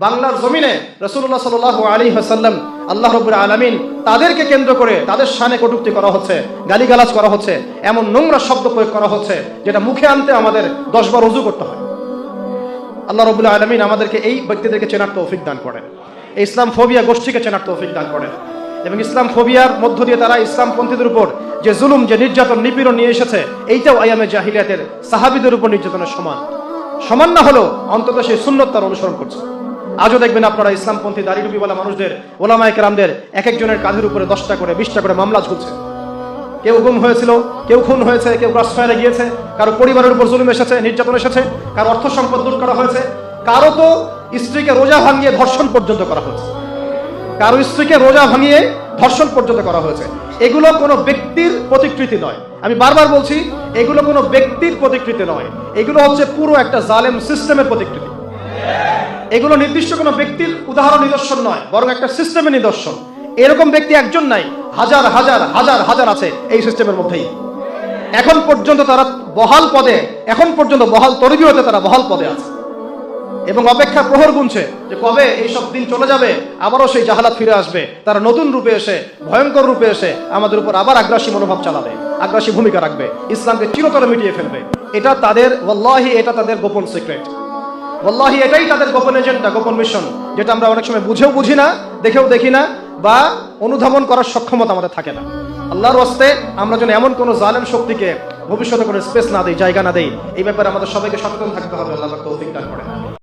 বাংলার জমিনে রাসূলুল্লাহ সাল্লাল্লাহু আলাইহি ওয়াসাল্লাম আল্লাহ রাব্বুল আলামিন তাদেরকে কেন্দ্র করে তাদের শানে কটূক্তি করা হচ্ছে, গালিগালাজ করা হচ্ছে, এমন নোংরা শব্দ প্রয়োগ করা হচ্ছে যেটা মুখে আনতে আমাদের 10 বার ওযু করতে হয়। আল্লাহ রাব্বুল আলামিন আমাদেরকে এই ব্যক্তিদেরকে চেনার তৌফিক দান করেন, এই ইসলাম ফোবিয়া গোষ্ঠীকে চেনার তৌফিক দান করেন, এবং ইসলাম ফোবিয়ার মধ্য দিয়ে তারা ইসলামপন্থীদের উপর যে জুলুম, যে নির্যাতন, নিপীড়ন নিয়ে এসেছে, এইটাও আইয়ামে জাহিলিয়াতের সাহাবীদের উপর নির্যাতনের সমান না হলেও অন্তত সেই সুন্নত তারা অনুসরণ করছে। আজও দেখবেন আপনারা ইসলামপন্থী দাড়ি টুপিওয়ালা মানুষদের, ওলামায়ে কেরামদের এক একজনের কাঁধের উপরে 10টা করে 20টা করে মামলা ঝুলছে। কেউ গুম হয়েছিল, কেউ খুন হয়েছে, কেউ ক্রসফায়ারে গিয়েছে, কারো পরিবারের উপর জুলুম এসেছে, নির্যাতন এসেছে, কারো অর্থ সম্পদ লুট করা হয়েছে, কারো তো স্ত্রীকে রোজা ভাঙিয়ে ধর্ষণ পর্যন্ত করা হয়েছে, কারো স্ত্রীকে রোজা ভাঙিয়ে ধর্ষণ পর্যন্ত করা হয়েছে। এগুলো কোনো ব্যক্তির প্রতিকৃতি নয়, আমি বারবার বলছি, এগুলো কোনো ব্যক্তির প্রতিকৃতি নয়, এগুলো হচ্ছে পুরো একটা জালেম সিস্টেমের প্রতিকৃতি। এগুলো নির্দিষ্ট কোনো ব্যক্তির উদাহরণ নিদর্শন নয়, বরং একটা সিস্টেমের নিদর্শন। এরকম ব্যক্তি একজন নাই, হাজার হাজার হাজার হাজার আছে এই সিস্টেমের মধ্যেই। এখন পর্যন্ত তারা বহাল পদে, এখন পর্যন্ত বহাল তরবিয়তে তারা বহাল পদে আছে এবং অপেক্ষা প্রহর গুনছে যে কবে এইসব দিন চলে যাবে, আবারও সেই জাহালাত ফিরে আসবে, তারা নতুন রূপে এসে, ভয়ঙ্কর রূপে এসে আমাদের উপর আবার আগ্রাসী মনোভাব চালাবে, আগ্রাসী ভূমিকা রাখবে, ইসলামকে চিরতরে মিটিয়ে ফেলবে। এটা তাদের, ওয়াল্লাহি এটা তাদের গোপন সিক্রেট, ওয়াল্লাহি এটাই তাদের গোপন এজেন্ডা, গোপন মিশন, যেটা আমরা অনেক সময় বুঝেও বুঝি না, দেখেও দেখি না, বা অনুধাবন করার সক্ষমতা আমাদের থাকে না। আল্লাহর ওয়াস্তে আমরা যেন এমন কোনো জালেম শক্তিকে ভবিষ্যতে কোনো স্পেস না দেই, জায়গা না দেই, এই ব্যাপারে আমাদের সবাইকে সচেতন থাকতে হবে। আল্লাহ তৌফিক দান করেন।